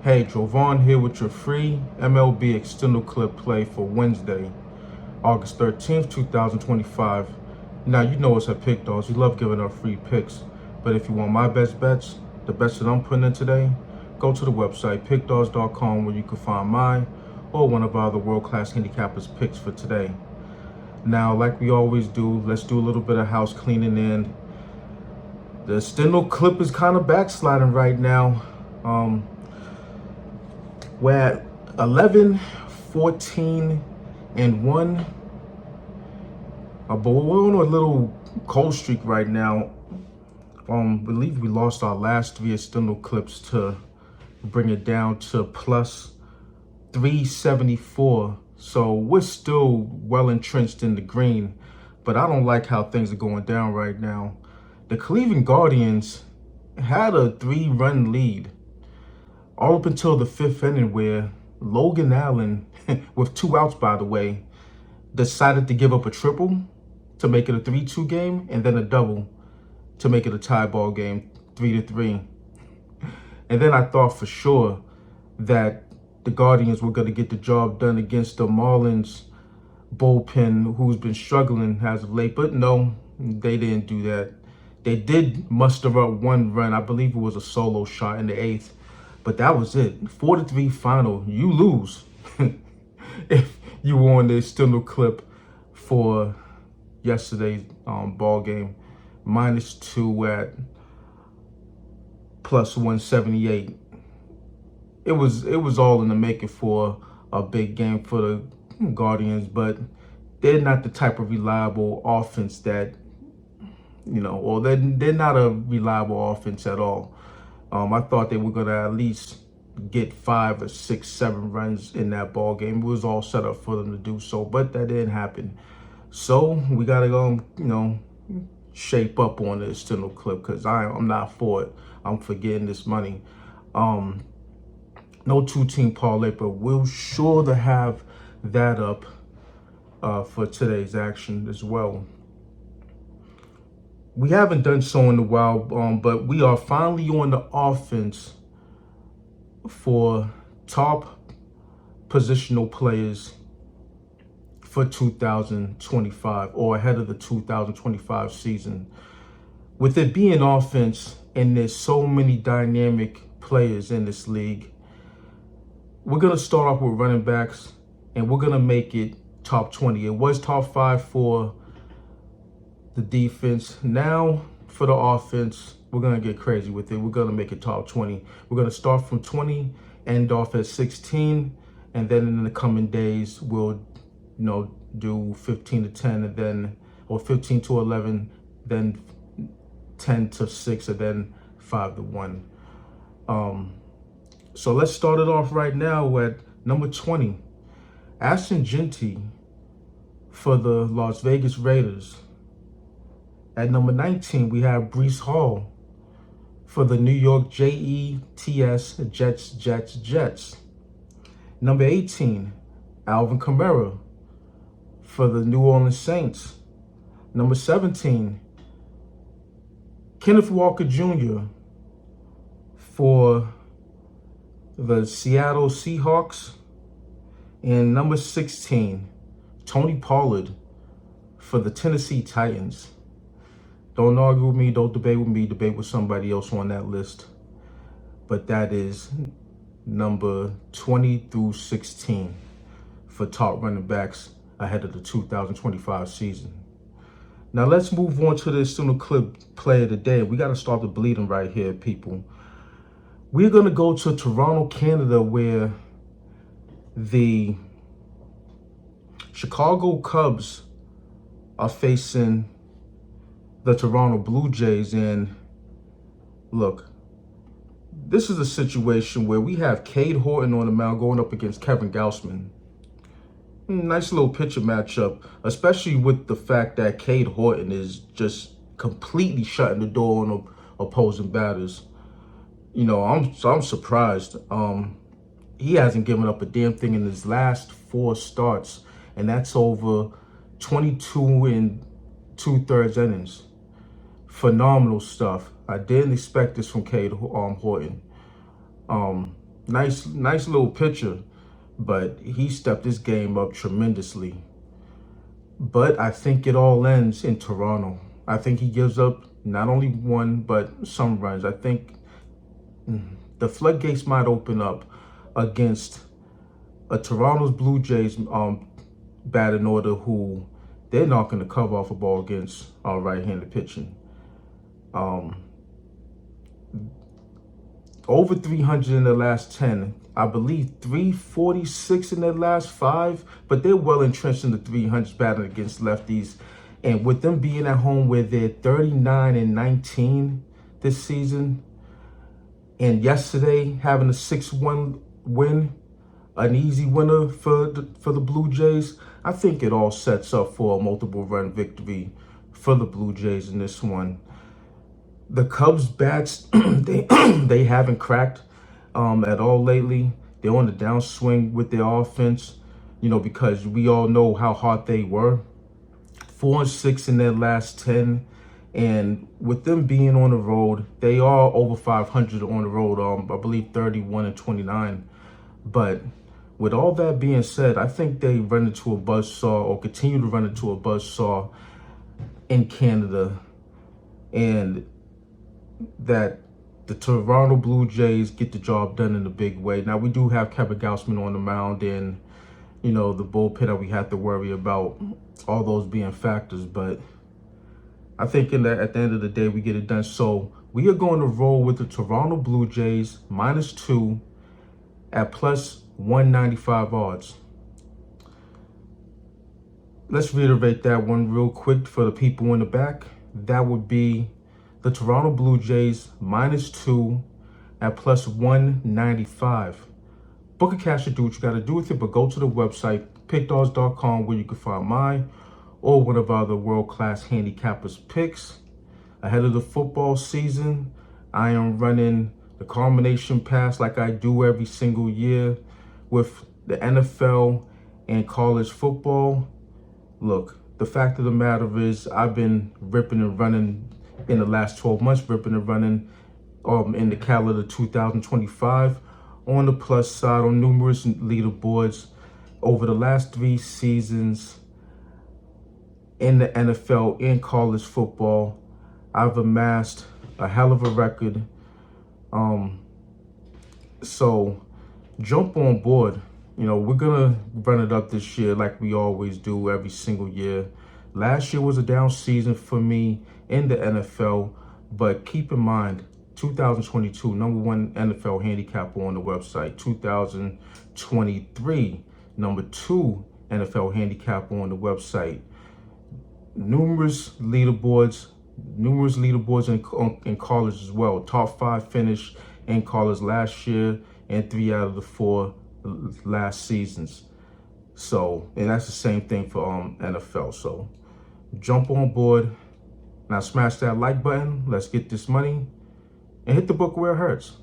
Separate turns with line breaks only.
Hey, Jovan here with your free MLB Extendo clip play for Wednesday, August 13th, 2025. Now, you know us at Pick Dawgz. We love giving out free picks. But if you want my best bets, the bets that I'm putting in today, go to the website, pickdawgz.com, where you can find mine or one of our other world-class handicappers' picks for today. Now, like we always do, let's do a little bit of house cleaning in. The Extendo clip is kind of backsliding right now. We're at 11, 14, and 1. But we're on a little cold streak right now. I believe we lost our last 3 Extendo clips to bring it down to plus 374. So we're still well entrenched in the green, but I don't like how things are going down right now. The Cleveland Guardians had a 3-run lead all up until the 5th inning, where Logan Allen, with 2 outs by the way, decided to give up a triple to make it a 3-2 game, and then a double to make it a tie ball game, 3-3. And then I thought for sure that the Guardians were going to get the job done against the Marlins bullpen, who's been struggling as of late. But no, they didn't do that. They did muster up 1 run. I believe it was a solo shot in the 8th. But that was it. 4-3 final. You lose if you were on the Extendo clip for yesterday's ball game. -2 at plus 178. It was all in the making for a big game for the Guardians, but they're not the type of reliable offense that, or they're not a reliable offense at all. I thought they were going to at least get 5 or 6, 7 runs in that ball game. It was all set up for them to do so, but that didn't happen. So we got to go, shape up on the Extendo clip, because I'm not for it. I'm for getting this money. No 2-team parlay, but we'll sure to have that up for today's action as well. We haven't done so in a while, but we are finally on the offense for top positional players for 2025, or ahead of the 2025 season. With it being offense and there's so many dynamic players in this league, we're going to start off with running backs, and we're going to make it top 20. It was top 5 for the defense. Now for the offense, we're going to get crazy with it. We're going to make it top 20. We're going to start from 20, end off at 16, and then in the coming days, we'll, do 15 to 10, and then, or 15 to 11, then 10 to 6, and then 5 to 1. So let's start it off right now at number 20. Ashton Genty for the Las Vegas Raiders. At number 19, we have Breece Hall for the New York Jets. Number 18, Alvin Kamara for the New Orleans Saints. Number 17, Kenneth Walker Jr. for the Seattle Seahawks. And number 16, Tony Pollard for the Tennessee Titans. Don't argue with me, don't debate with me, debate with somebody else on that list. But that is number 20 through 16 for top running backs ahead of the 2025 season. Now let's move on to the Extendo clip play of the day. We got to start the bleeding right here, people. We're going to go to Toronto, Canada, where the Chicago Cubs are facing the Toronto Blue Jays. And look, this is a situation where we have Cade Horton on the mound going up against Kevin Gausman. Nice little pitcher matchup, especially with the fact that Cade Horton is just completely shutting the door on opposing batters. I'm surprised. He hasn't given up a damn thing in his last 4 starts, and that's over 22 2/3 innings. Phenomenal stuff. I didn't expect this from Cade Horton. Nice little pitcher, but he stepped his game up tremendously. But I think it all ends in Toronto. I think he gives up not only one, but some runs. I think the floodgates might open up against a Toronto's Blue Jays batting order who they're not going to cover off a ball against right-handed pitching. Over 300 in their last 10. I believe 346 in their last 5, but they're well entrenched in the 300s batting against lefties. And with them being at home where they're 39-19 this season, and yesterday having a 6-1 win, an easy winner for the Blue Jays, I think it all sets up for a multiple run victory for the Blue Jays in this one. The Cubs bats, they haven't cracked at all lately. They're on the downswing with their offense, because we all know how hot they were. 4-6 in their last 10. And with them being on the road, they are over 500 on the road. I believe 31-29. But with all that being said, I think they run into a buzzsaw or continue to run into a buzzsaw in Canada. And that the Toronto Blue Jays get the job done in a big way. Now, we do have Kevin Gausman on the mound and, the bullpen that we have to worry about, all those being factors. But I think at the end of the day, we get it done. So we are going to roll with the Toronto Blue Jays -2 at +195 odds. Let's reiterate that one real quick for the people in the back. That would be the Toronto Blue Jays -2 at +195. Book a cash to do what you got to do with it, but go to the website, pickdawgz.com, where you can find mine or one of our other world-class handicappers picks. Ahead of the football season, I am running the combination pass like I do every single year with the NFL and college football. Look, the fact of the matter is I've been ripping and running in the last 12 months, ripping and running in the calendar 2025 on the plus side on numerous leaderboards over the last 3 seasons in the NFL and college football. I've amassed a hell of a record. So jump on board. We're gonna run it up this year like we always do every single year. Last year was a down season for me in the NFL, but keep in mind, 2022, #1 NFL handicapper on the website. 2023, #2 NFL handicapper on the website. Numerous leaderboards in college as well. Top 5 finish in college last year and 3 out of the 4 last seasons. So, and that's the same thing for NFL. So jump on board. Now smash that like button. Let's get this money and hit the book where it hurts.